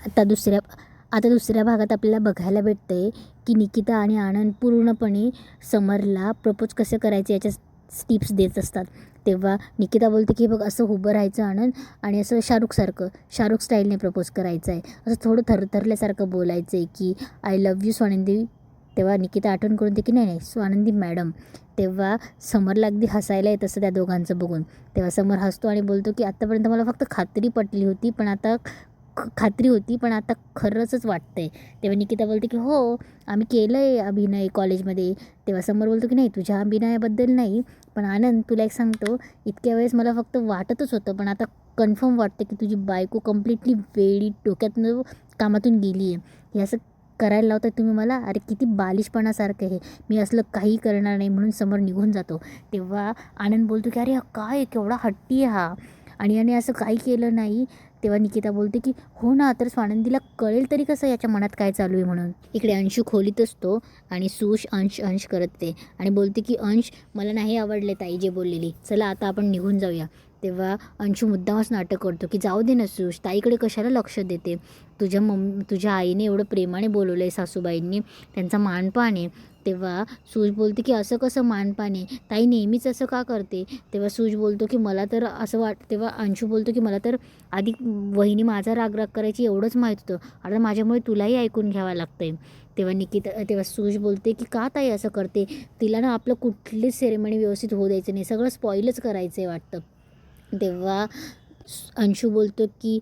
आता दुसऱ्या भागात आपल्याला बघायला भेटते की निकिता आणि आनंद पूर्णपणे समरला प्रपोज कसं करायचं याच्या टिप्स देत असतात. तेव्हा निकिता बोलते की बघ असं उभं राहायचं आनंद आणि असं शाहरुख स्टाईलने प्रपोज करायचं आहे, असं थोडं थरथरल्यासारखं बोलायचं आहे की आय लव्ह यू स्वानंदी. तेव्हा निकिता आठवण करून दे की नाही नाही स्वानंदी मॅडम. तेव्हा समरला अगदी हसायला येत असतं त्या दोघांचं बघून. तेव्हा समर हसतो आणि बोलतो की आत्तापर्यंत मला फक्त खात्री होती पण आता खरंच वाटतंय. तेव्हा निकिता बोलते की हो आम्ही केलं आहे अभिनय कॉलेजमध्ये. तेव्हा समर बोलतो की नाही तुझ्या अभिनयाबद्दल नाही, पण आनंद तुला एक सांगतो, इतक्या वेळेस मला फक्त वाटतच होतं पण आता कन्फर्म वाटतं की तुझी बायको कम्प्लिटली वेडी डोक्यातनं कामातून गेली आहे. हे असं करायला लावता तुम्ही मला, अरे किती बालिशपणासारखं आहे, मी असलं काही करणार नाही म्हणून समोर निघून जातो. तेव्हा आनंद बोलतो की अरे हा काय केवढा हट्टी आहे हा, आणि याने असं काही केलं नाही. तेव्हा निकिता बोलते की हो ना, तर स्वानंदीला कळेल तरी कसं याच्या मनात काय चालू आहे म्हणून. इकडे अंशू खोलीत असतो आणि सुश अंश करत ते आणि बोलते की अंश मला नाही आवडले ताई जे बोललेली, चला आता आपण निघून जाऊया. तेव्हा अंशू मुद्दामच नाटक करतो की जाऊ दे ना सुश, ताईकडे कशाला लक्ष देते, तुझ्या आईने एवढं प्रेमाने बोलवलं आहे सासूबाईंनी, त्यांचा मानपान आहे. तेव्हा सूज बोलते की असं कसं मानपान आहे, ताई नेहमीच असं का करते. तेव्हा सूज बोलतो की मला तर असं तेव्हा अंशू बोलतो की मला तर आधी वहिनी माझा राग करायची एवढंच माहीत होतं, आता माझ्यामुळे तुलाही ऐकून घ्यावं लागतं आहे. तेव्हा सूज बोलते की का ताई असं करते, तिला ना आपलं कुठलीच सेरेमनी व्यवस्थित होऊ द्यायचं नाही, सगळं स्पॉईलच करायचं आहे वाटतं. तेव्हा अंशू बोलतो की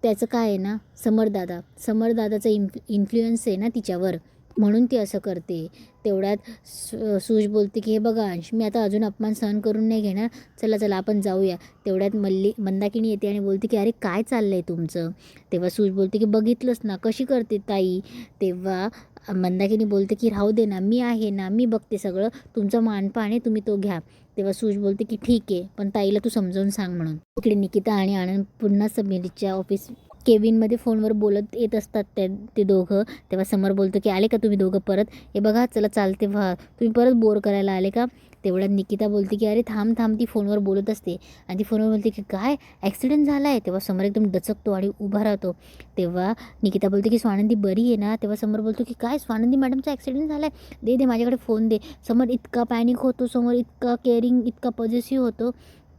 त्याचं काय आहे ना समरदादाचा इन्फ्लुएन्स आहे ना तिच्यावर, म्हणून ती असं करते. तेवढ्यात सूज बोलते की हे बघा अंश, मी आता अजून अपमान सहन करून नाही घेणार, चला आपण जाऊया. तेवढ्यात मंदाकिनी येते आणि बोलते की अरे काय चाललं आहे तुमचं. तेव्हा सूज बोलते की बघितलंच ना कशी करते ताई. तेव्हा मंदाकिनी बोलते की राहू दे ना, मी आहे ना, मी बघते सगळं, तुमचा मानपान आहे तुम्ही तो घ्या. तेव्हा सूज बोलते की ठीक आहे पण ताईला तू समजावून सांग म्हणून. इकडे निकिता आणि आनंद पुन्हा समीरच्या ऑफिस केबिनमध्ये फोनवर बोलत येत असतात ते दोघं. तेव्हा समर बोलतो की आले का तुम्ही दोघं परत, हे बघा चला चालते व्हा, तुम्ही परत बोर करायला आले का. तेवढ्यात निकिता बोलते की अरे थांब ती फोनवर बोलत असते आणि ती फोनवर बोलते की काय ॲक्सिडेंट झाला आहे. तेव्हा समर एकदम दचकतो आणि उभा राहतो. तेव्हा निकिता बोलते की स्वानंदी बरी आहे ना. तेव्हा समर बोलतो की काय स्वानंदी मॅडमचा ॲक्सिडेंट झाला आहे, दे माझ्याकडे फोन दे. समर इतका पॅनिक होतो, समर इतका केअरिंग इतका पॉझिटिव्ह होतो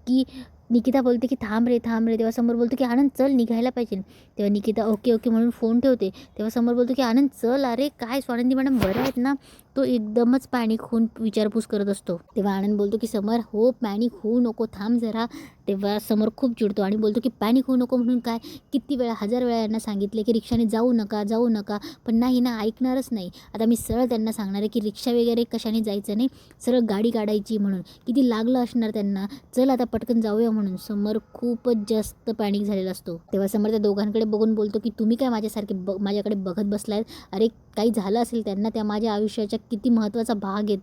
की निकिता बोलते की थांब रे. तेव्हा समोर बोलतो की आनंद चल निघायला पाहिजे. तेव्हा निकिता ओके म्हणून फोन ठेवते. तेव्हा समोर बोलतो की आनंद चल, अरे काय स्वानंदी मॅडम बरं आहेत ना. तो एकदमच पॅनिक होऊन विचारपूस करत असतो. तेव्हा आनंद बोलतो की समर हो पॅनिक होऊ नको, थांब जरा. तेव्हा समोर खूप चिडतो आणि बोलतो की पॅनिक होऊ नको म्हणून काय, किती वेळा 1000 वेळा यांना सांगितले की रिक्षाने जाऊ नका, पण नाही ना, ऐकणारच नाही. आता मी सरळ त्यांना सांगणार आहे की रिक्षा वगैरे कशाने जायचं नाही, सरळ गाडी काढायची म्हणून. किती लागलं असणार त्यांना, चल आता पटकन जाऊया म्हणून. समर खूपच जास्त पॅनिक झालेला असतो. तेव्हा समर त्या दोघांकडे बघून बोलतो की तुम्ही काय माझ्यासारखे माझ्याकडे बघत बसलायत, अरे काही झालं असेल त्यांना, त्या माझ्या आयुष्याचा किती महत्त्वाचा भाग आहेत.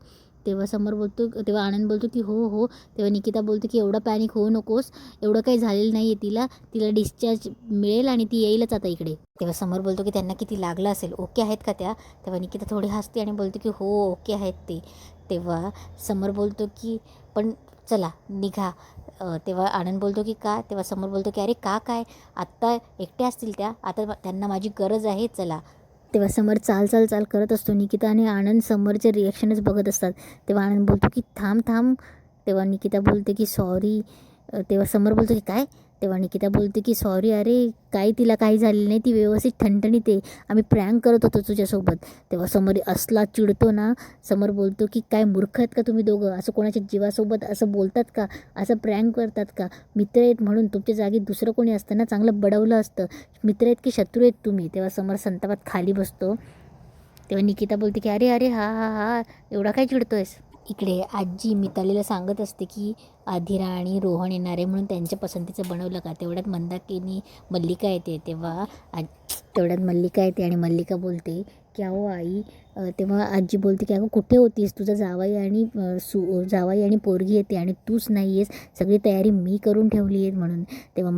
तेव्हा आनंद बोलतो की हो. तेव्हा निकिता बोलते की एवढं पॅनिक होऊ नकोस, एवढं काही झालेलं नाही आहे, तिला डिस्चार्ज मिळेल आणि ती येईलच आता इकडे. तेव्हा समर बोलतो की त्यांना किती लागलं असेल, ओके आहेत का त्या. तेव्हा निकिता थोडी हसते आणि बोलते की हो ओके आहेत ते. तेव्हा समर बोलतो की पण चला निघा. तेव्हा आनंद बोलतो की का. तेव्हा समोर बोलतो की अरे का काय, आत्ता एकट्या असतील त्या, आता त्यांना माझी गरज आहे, चला. तेव्हा समर चाल करत असतो. निकिता आणि आनंद समरचे रिॲक्शनच बघत असतात. तेव्हा आनंद बोलतो की थांब. तेव्हा निकिता बोलते की सॉरी. तेव्हा समर बोलतो की काय. तेव्हा निकिता बोलते की सॉरी, अरे तिला काही झालेलं नाही, ती व्यवस्थित ठणठणीत आहे, आम्ही प्रँक करत होतो तुझ्यासोबत. तेव्हा समर असला चिडतो ना. समर बोलतो की काय मूर्ख आहेत का तुम्ही दोघं, असं कोणाच्या जीवासोबत असं बोलतात का, असं प्रँक करतात का. मित्र आहेत म्हणून तुमच्या जागी दुसरं कोणी असतं ना चांगलं बडवलं असतं, मित्र आहेत की शत्रू आहेत तुम्ही. तेव्हा समर संतापात खाली बसतो. तेव्हा निकिता बोलते की अरे हा एवढा काय चिडतोयस. इकडे आजी मितालीला सांगत असते की आधिरा आणि रोहन येणार आहे म्हणून त्यांच्या पसंतीचं बनवलं का. तेवढ्यात मंदाकिनी मल्लिका येते. तेवढ्यात मल्लिका येते आणि मल्लिका बोलते की अहो आई. तेव्हा आजी बोलते की अगं कुठे होतीस, तुझा जावाई आणि पोरगी येते आणि तूच नाही आहेस, सगळी तयारी मी करून ठेवली आहे म्हणून. तेव्हा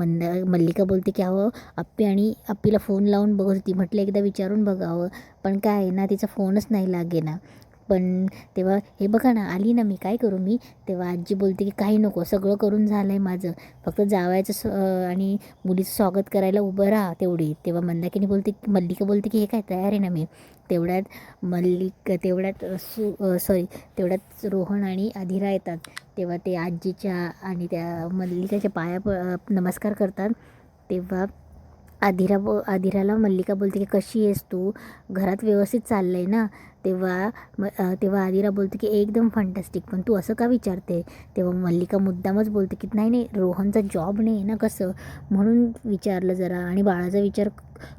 मल्लिका बोलते की अहो आप्पीला फोन लावून बघत होती, म्हटलं एकदा विचारून बघावं, पण काय आहे ना तिचा फोनच नाही लागेना. पण तेव्हा हे बघा ना आली ना मी, काय करू मी? तेव्हा आजी बोलते की काही नको, सगळं करून झालं आहे माझं, फक्त जावयाचं आणि मुलीचं स्वागत करायला उभं राहा तेवढी. तेव्हा मल्लिका बोलते की हे काय, तयार आहे ना मी. तेवढ्यात रोहन आणि अधिरा येतात. तेव्हा ते आजीच्या आणि त्या मल्लिकाच्या नमस्कार करतात. तेव्हा अधिराला मल्लिका बोलते की कशी आहेस तू, घरात व्यवस्थित चाललं आहे ना? तेव्हा अधिरा बोलते की एकदम फंटॅस्टिक, पण तू असं का विचारते? तेव्हा मल्लिका मुद्दामच बोलते की नाही रोहनचा जॉब नाही आहे ना कसं, म्हणून विचारलं जरा, आणि बाळाचा विचार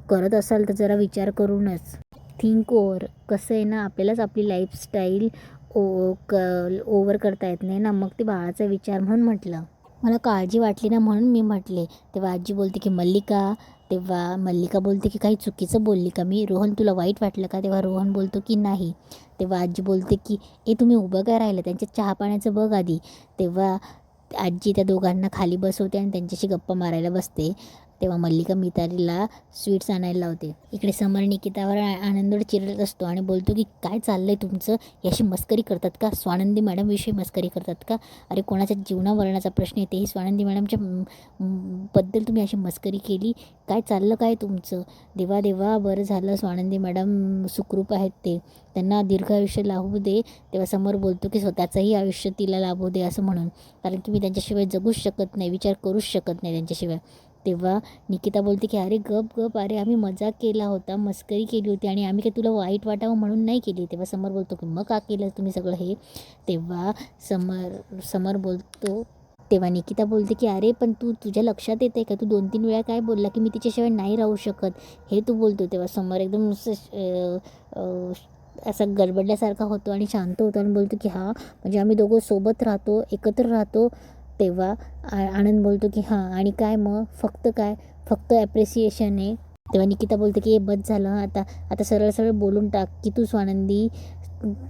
करत असाल तर जरा विचार करूनच थिंक ओव्हर. कसं आहे ना, आपल्यालाच आपली लाईफस्टाईल ओव्हर करता येत नाही ना, मग ते बाळाचा विचार म्हणून म्हटलं. मला काळजी वाटली ना म्हणून मी म्हटले. तेव्हा आजी बोलते की तेव्हा मल्लिका बोलते की काही चुकीचं बोलली का मी? रोहन तुला वाईट वाटलं का? तेव्हा रोहन बोलतो की नाही. तेव्हा आजी बोलते की तुम्ही उभं काय राहिलं, त्यांच्या चहा पाण्याचं बघ आधी. तेव्हा आजी त्या दोघांना खाली बसवते आणि त्यांच्याशी गप्पा मारायला बसते. तेव्हा मल्लिका मितालीला स्वीट्स आणायला लावते. इकडे समर निकितावर आनंदोड चिरत असतो आणि बोलतो की काय चाललंय तुमचं, याशी मस्करी करतात का? स्वानंदी मॅडमविषयी मस्करी करतात का? अरे कोणाच्या जीवनावरणाचा प्रश्न येते, ही स्वानंदी मॅडमच्या बद्दल तुम्ही अशी मस्करी केली, काय चाललं काय तुमचं? देवा बरं झालं स्वानंदी मॅडम सुखरूप आहेत, त्यांना दीर्घ आयुष्य लाभू दे. तेव्हा समोर बोलतो की स्वतःचंही आयुष्य तिला लाभू दे असं म्हणून, कारण की मी त्यांच्याशिवाय जगूच शकत नाही, विचार करूच शकत नाही त्यांच्याशिवाय. तेव्हा निकिता बोलते की अरे गप अरे आम्ही मजाक केला होता, मस्करी केली होती, आणि आम्ही काही तुला वाईट वाटावं म्हणून नाही केली. तेव्हा समर बोलतो की मग का केलं तुम्ही सगळं हे? तेव्हा समर बोलतो. तेव्हा निकिता बोलते की अरे पण तुझ्या लक्षात येते का, तू 2-3 वेळा काय बोलला की मी तिच्याशिवाय नाही राहू शकत, हे तू बोलतो. तेव्हा समर एकदम असा गडबडल्यासारखा होतो आणि शांत होतो आणि बोलतो की हां म्हणजे आम्ही दोघं सोबत राहतो, एकत्र राहतो. तेव्हा आनंद बोलतो की हां आणि काय मग, फक्त ॲप्रिसिएशन आहे. तेव्हा निकिता बोलते की बस झालं, आता सरळ बोलून टाक की तू स्वानंदी.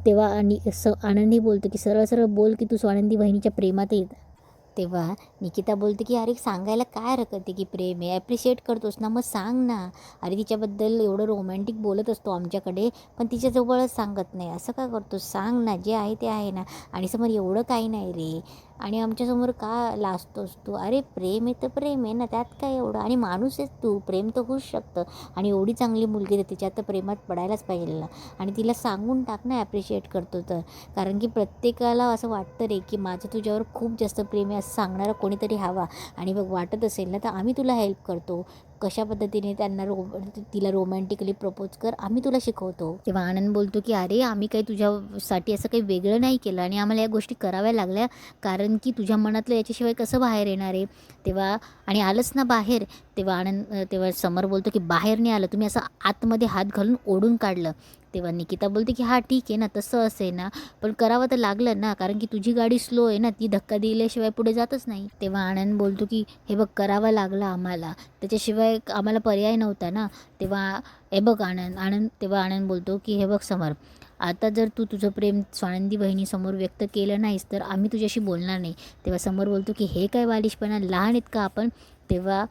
तेव्हा आनंदही बोलतो की सरळ बोल की तू स्वानंदी बहिणीच्या प्रेमात येत. तेव्हा निकिता बोलते की अरे सांगायला काय हरकत आहे की प्रेम आहे, ॲप्रिशिएट करतोस ना, मग सांग ना. अरे तिच्याबद्दल एवढं रोमॅन्टिक बोलत असतो आमच्याकडे, पण तिच्याजवळच सांगत नाही, असं का करतो? सांग ना, जे आहे ते आहे ना. आणि समोर एवढं काही नाही रे, आणि आमच्यासमोर का लाजतोस तू? अरे प्रेम आहे तर प्रेम आहे ना, त्यात काय एवढं? आणि माणूस आहेस तू, प्रेम तर होऊच शकतं. आणि एवढी चांगली मुलगी आहे तिच्यात तर प्रेमात पडायलाच पाहिजे ना. आणि तिला सांगून टाक ना ॲप्रिशिएट करतो तर, कारण की प्रत्येकाला असं वाटतं रे की माझं तुझ्यावर खूप जास्त प्रेम आहे असं सांगणारा कोणीतरी हवा. आणि बघ वाटत असेल ना तर आम्ही तुला हेल्प करतो, कशा पद्धतीने त्यांना तिला रोमॅन्टिकली प्रपोज कर, आम्ही तुला शिकवतो. तेव्हा आनंद बोलतो की अरे आम्ही काही तुझ्यासाठी असं काही वेगळं नाही केलं, आणि आम्हाला या गोष्टी कराव्या लागल्या कारण की तुझ्या मनातलं याच्याशिवाय कसं बाहेर येणार आहे? तेव्हा आणि आलंच ना बाहेर. तेव्हा समर बोलतो की बाहेर नाही आलं, तुम्ही असं आतमध्ये हात घालून ओढून काढलं. तेव्हा निकिता बोलते की हां ठीक आहे ना, तसं असे ना, पण करावं तर लागलं ना, कारण की तुझी गाडी स्लो आहे ना, ती धक्का दिल्याशिवाय पुढे जातच नाही. तेव्हा आनंद बोलतो की हे बघ करावं लागलं आम्हाला, त्याच्याशिवाय आम्हाला पर्याय नव्हता ना. तेव्हा हे बघ तेव्हा आनंद बोलतो की हे बघ समर, आता जर तू तुझं प्रेम स्वानंदी बहिणीसमोर व्यक्त केलं नाहीस तर आम्ही तुझ्याशी बोलणार नाही. तेव्हा समोर बोलतो की हे काय बालिशपणा, लहान आहेत का आपण? तेव्हा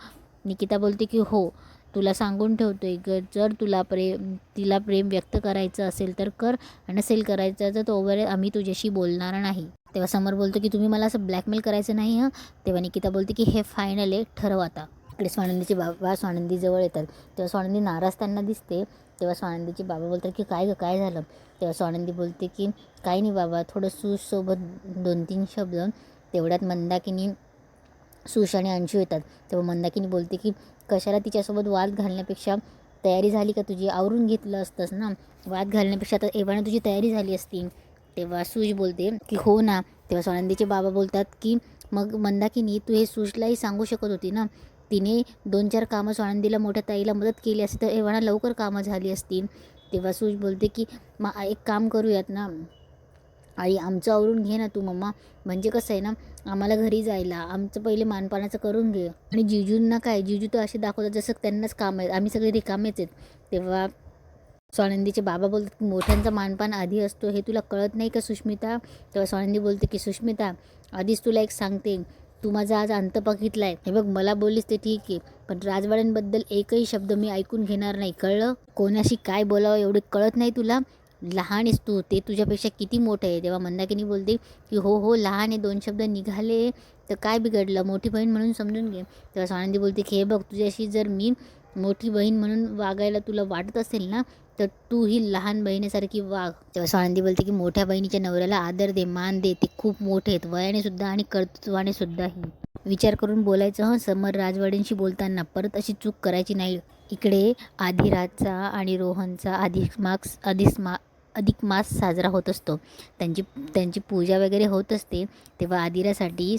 निकिता बोलते की हो, तुला सांगून ठेवतोय जर तिला प्रेम व्यक्त करायचं असेल तर कर, नसेल करायचं तर तोवर आम्ही तुझ्याशी बोलणार नाही. तेव्हा समर बोलतो की तुम्ही मला असं ब्लॅकमेल करायचं नाही हां. तेव्हा निकिता बोलते की हे फायनल आहे, ठरव आता. इकडे स्वानंदीचे बाबा स्वानंदीजवळ येतात. तेव्हा स्वानंदी नाराज त्यांना दिसते. तेव्हा स्वानंदीचे बाबा बोलतात की काय झालं? तेव्हा स्वानंदी बोलते की काही नाही बाबा, थोडं सूजसोबत 2-3 शब्द. तेवढ्यात मंदाकिनी, सुश आणि अंशू येतात. तेव्हा मंदाकिनी बोलते की कशाला तिच्यासोबत वाद घालण्यापेक्षा तयारी झाली का तुझी, आवरून घेतलं असतंस ना, वाद घालण्यापेक्षा आता एव्हाना तुझी तयारी झाली असती. तेव्हा सुश बोलते की हो ना. तेव्हा स्वानंदीचे बाबा बोलतात की मग मंदाकिनी तू हे सुशलाही सांगू शकत होती ना, तिने 2-4 कामं स्वानंदीला मोठ्या ताईला मदत केली असती तर एव्हाना लवकर कामं झाली असती. तेव्हा सुश बोलते की मग एक काम करूयात ना आई, आमचं आवरून घे ना तू मम्मा, म्हणजे कसं आहे ना, आम्हाला घरी जायला आमचं पहिले मानपानाचं करून घे. आणि जिजूंना काय, जिजू तर असे दाखवतात जसं त्यांनाच काम आहेत, आम्ही सगळे रिकामेच आहेत. तेव्हा स्वानंदीचे बाबा बोलतात की मोठ्यांचा मानपान आधी असतो, हे तुला कळत नाही का सुष्मिता? तेव्हा स्वानंदी बोलते की सुष्मिता, आधीच तुला एक सांगते, तू माझा आज अंत बघितला आहे. हे बघ मला बोललीस ते ठीक आहे, पण राजवाड्यांबद्दल एकही शब्द मी ऐकून घेणार नाही, कळलं? कोणाशी काय बोलावं एवढे कळत नाही तुला? लहान आहेस तू, ते तुझ्यापेक्षा किती मोठं आहे. तेव्हा मंदाकिनी बोलते की हो हो लहान आहे, 2 शब्द निघाले तर काय बिघडलं, मोठी बहीण म्हणून समजून घे. तेव्हा स्वानंदी बोलते की हे बघ, तुझ्याशी जर मी मोठी बहीण म्हणून वागायला तुला वाटत असेल ना, तर तू ही लहान बहिणीसारखी वाग. तेव्हा स्वानंदी बोलते की मोठ्या बहिणीच्या नवऱ्याला आदर दे, मान दे, ते खूप मोठे आहेत वयाने सुद्धा आणि कर्तृत्वाने सुद्धाही. विचार करून बोलायचं हं समर राजवाड्यांशी बोलताना, परत अशी चूक करायची नाही. इकडे आधिराजचा आणि रोहनचा अधिक मास साजरा होत असतो. त्यांची त्यांची पूजा वगैरे होत असते. तेव्हा आदिरासाठी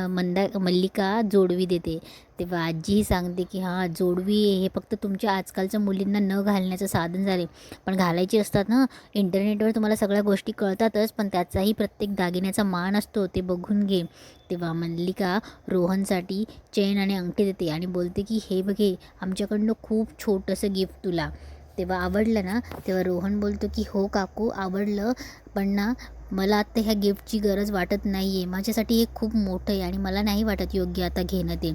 मल्लिका जोडवी देते. तेव्हा आजीही सांगते की हां, जोडवी हे फक्त तुमच्या आजकालच्या मुलींना न घालण्याचं साधन झाले, पण घालायची असतात ना. इंटरनेटवर तुम्हाला सगळ्या गोष्टी कळतातच, पण त्याचाही प्रत्येक दागिन्याचा मान असतो, ते बघून घे. तेव्हा मल्लिका रोहनसाठी चेन आणि अंगठी देते आणि बोलते की हे बघे, आमच्याकडनं खूप छोटंसं गिफ्ट तुला. तेव्हा आवडलं ना. तेव्हा रोहन बोलतो की हो काकू आवडलं, पण ना मला आत्ता ह्या गिफ्टची गरज वाटत नाही आहे. माझ्यासाठी हे खूप मोठं आहे आणि मला नाही वाटत योग्य आता घेणं ते.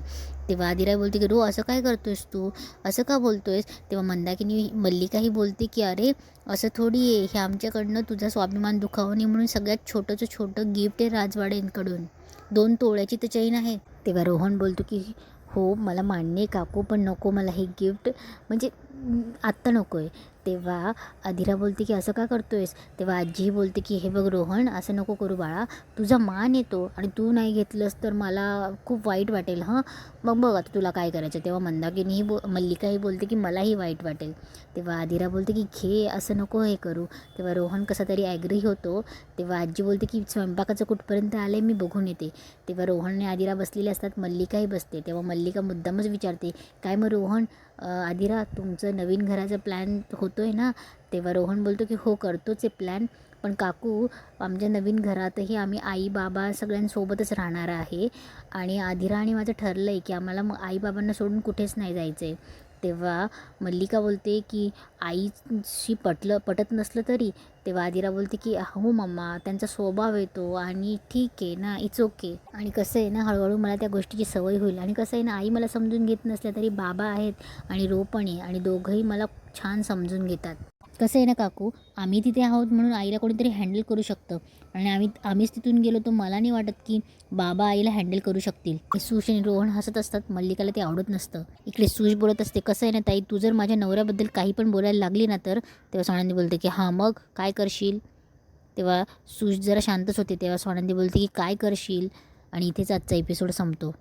तेव्हा आदिराय बोलते की रो असं काय करतोयस तू, असं का बोलतोयस. तेव्हा मल्लिकाही बोलते की अरे असं थोडी आहे, हे आमच्याकडनं तुझा स्वाभिमान दुखावू नये म्हणून सगळ्यात छोटंचं छोटं गिफ्ट आहे राजवाड्यांकडून. 2 तोळ्याची तर चैन आहे. तेव्हा रोहन बोलतो की हो मला मान्य आहे काकू, पण नको मला हे गिफ्ट, म्हणजे आत्ता नको आहे. तेव्हा अधिरा बोलते की असं का करतो आहेस. तेव्हा आजीही बोलते की हे बघ रोहन, असं नको करू बाळा, तुझा मान येतो आणि तू नाही घेतलंस तर मला खूप वाईट वाटेल हां. मग बघ आता तुला काय करायचं. तेव्हा मल्लिकाही बोलते की मलाही वाईट वाटेल. तेव्हा अधिरा बोलते की घे, असं नको हे करू. तेव्हा रोहन कसा तरी ॲग्री होतो. तेव्हा आजी बोलते की स्वयंपाकाचं कुठपर्यंत आलं आहे, मी बघून येते. तेव्हा रोहन आणि आदिरा बसलेले असतात, मल्लिकाही बसते. तेव्हा मल्लिका मुद्दामच विचारते काय मग रोहन, आदिरा तुमचं नवीन घराचा प्लॅन होतो आहे ना. तेव्हा रोहन बोलतो की हो करतोच आहे प्लॅन, पण काकू आमच्या नवीन घरातही आम्ही आई बाबा सगळ्यांसोबतच राहणार आहे आणि आदिरा आणि माझं ठरलं आहे की आम्हाला मग आई बाबांना सोडून कुठेच नाही जायचं आहे. तेव्हा मल्लिका बोलते की आईशी पटत नसलं तरी. तेव्हा आदिरा बोलते की हो मम्मा, त्यांचा स्वभाव येतो आणि ठीक आहे ना, इट्स ओके. आणि कसं आहे ना, हळूहळू मला त्या गोष्टीची सवय होईल. आणि कसं आहे ना, आई मला समजून घेत नसल्या तरी बाबा आहेत आणि रो पण आहे आणि दोघंही मला छान समजून घेतात. कसं आहे ना काकू, आम्ही तिथे आहोत म्हणून आईला कोणीतरी हँडल करू शकतं आणि आम्हीच तिथून गेलो तर मला नाही वाटत की बाबा आईला हँडल करू शकतील. सुश आणि रोहन हसत असतात. मल्लिकाला ते आवडत नसतं. इकडे सुश बोलत असते कसं आहे ना ताई, तू जर माझ्या नवऱ्याबद्दल काही पण बोलायला लागली ना तर. तेव्हा स्वानंदी बोलते की हां मग काय करशील. तेव्हा सुश जरा शांतच होते. तेव्हा स्वानंदी बोलते की काय करशील. आणि इथेच आजचा एपिसोड संपतो.